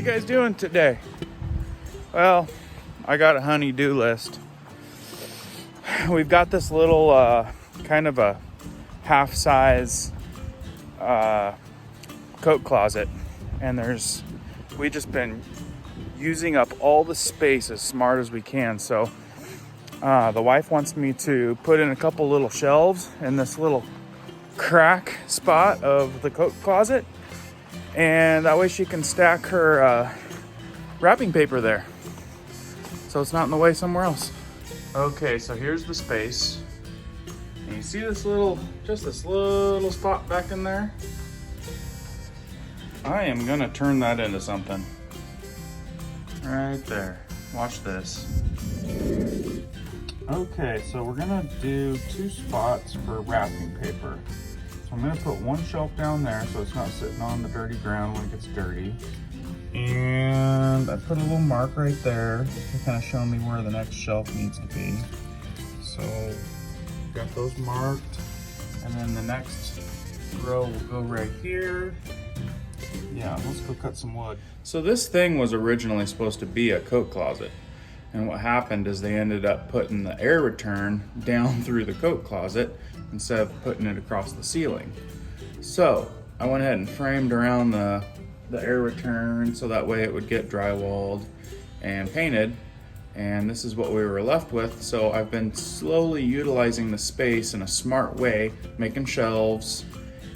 you guys doing today? Well, I got a honey-do list. We've got this little kind of a half-size coat closet, and we just been using up all the space as smart as we can. So the wife wants me to put in a couple little shelves in this little crack spot of the coat closet, and that way she can stack her wrapping paper there, so it's not in the way somewhere else. Okay, so here's the space, and you see this little spot back in there? I am gonna turn that into something right there. Watch this. Okay, so we're gonna do 2 spots for wrapping paper. So I'm gonna put one shelf down there so it's not sitting on the dirty ground when it gets dirty. And I put a little mark right there to kind of show me where the next shelf needs to be. So got those marked, and then the next row will go right here. Yeah, let's go cut some wood. So this thing was originally supposed to be a coat closet, and what happened is they ended up putting the air return down through the coat closet instead of putting it across the ceiling. So I went ahead and framed around the air return so that way it would get drywalled and painted, and this is what we were left with. So I've been slowly utilizing the space in a smart way, making shelves.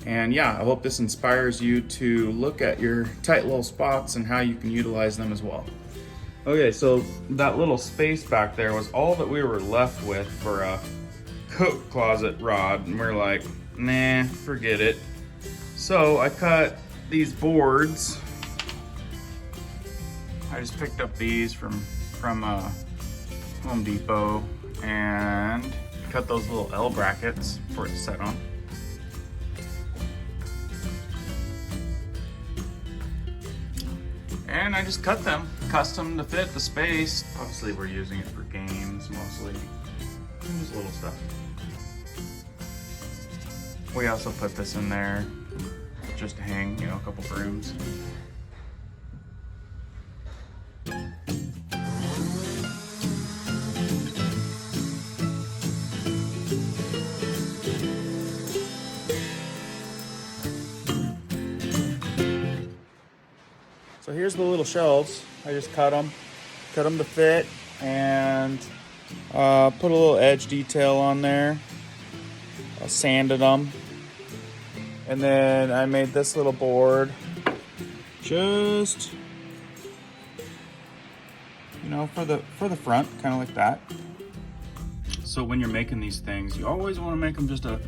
And yeah, I hope this inspires you to look at your tight little spots and how you can utilize them as well. Okay, so that little space back there was all that we were left with for a coat closet rod, and we're like, nah, forget it. So I cut these boards. I just picked up these from Home Depot and cut those little L brackets for it to set on. And I just cut them custom to fit the space. Obviously we're using it for games mostly, and just little stuff. We also put this in there just to hang, a couple brooms. So here's the little shelves. I just cut them to fit, and put a little edge detail on there. I sanded them, and then I made this little board just, for the front, kind of like that. So when you're making these things, you always want to make them just a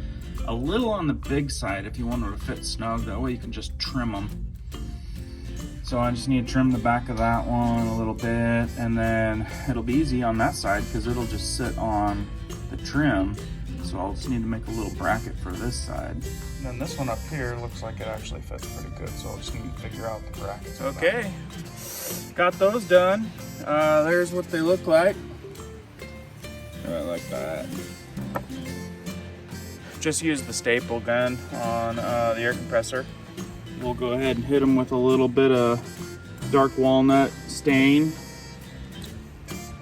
little on the big side if you want them to fit snug. That way you can just trim them. So I just need to trim the back of that one a little bit, and then it'll be easy on that side because it'll just sit on the trim. So I'll just need to make a little bracket for this side. And then this one up here looks like it actually fits pretty good, so I'll just need to figure out the brackets. Okay, got those done. There's what they look like. I like that. Just use the staple gun on the air compressor. We'll go ahead and hit them with a little bit of dark walnut stain.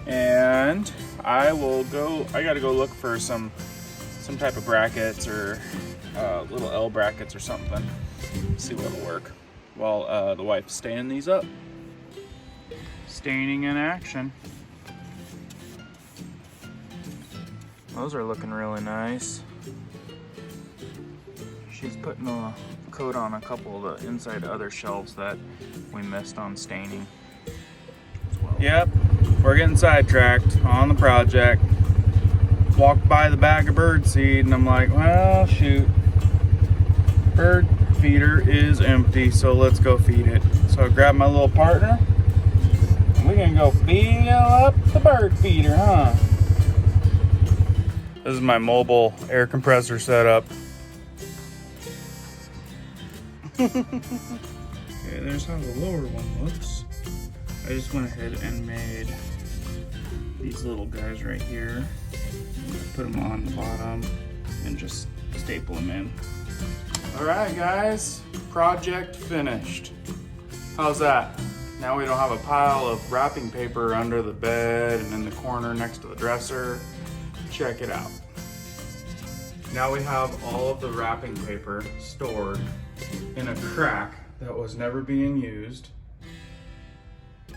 And I gotta go look for some type of brackets or little L brackets or something. See what'll work. While the wife's staining these up. Staining in action. Those are looking really nice. She's putting a coat on a couple of the inside other shelves that we missed on staining as well. Yep, we're getting sidetracked on the project. Walked by the bag of bird seed and I'm like, well, shoot. Bird feeder is empty, so let's go feed it. So I grabbed my little partner and we're gonna go fill up the bird feeder, huh? This is my mobile air compressor setup. Okay, there's how the lower one looks. I just went ahead and made these little guys right here. Put them on the bottom and just staple them in. All right, guys, project finished. How's that? Now we don't have a pile of wrapping paper under the bed and in the corner next to the dresser. Check it out. Now we have all of the wrapping paper stored in a crack that was never being used.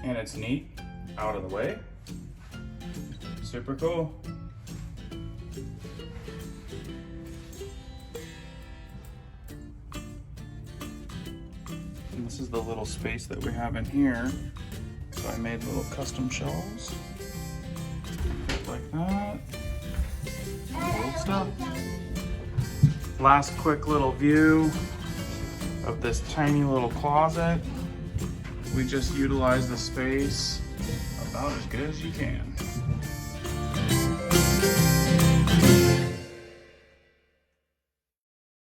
And it's neat, out of the way. Super cool. And this is the little space that we have in here. So I made little custom shelves. Like that. Old stuff. Last quick little view of this tiny little closet. We just utilize the space about as good as you can.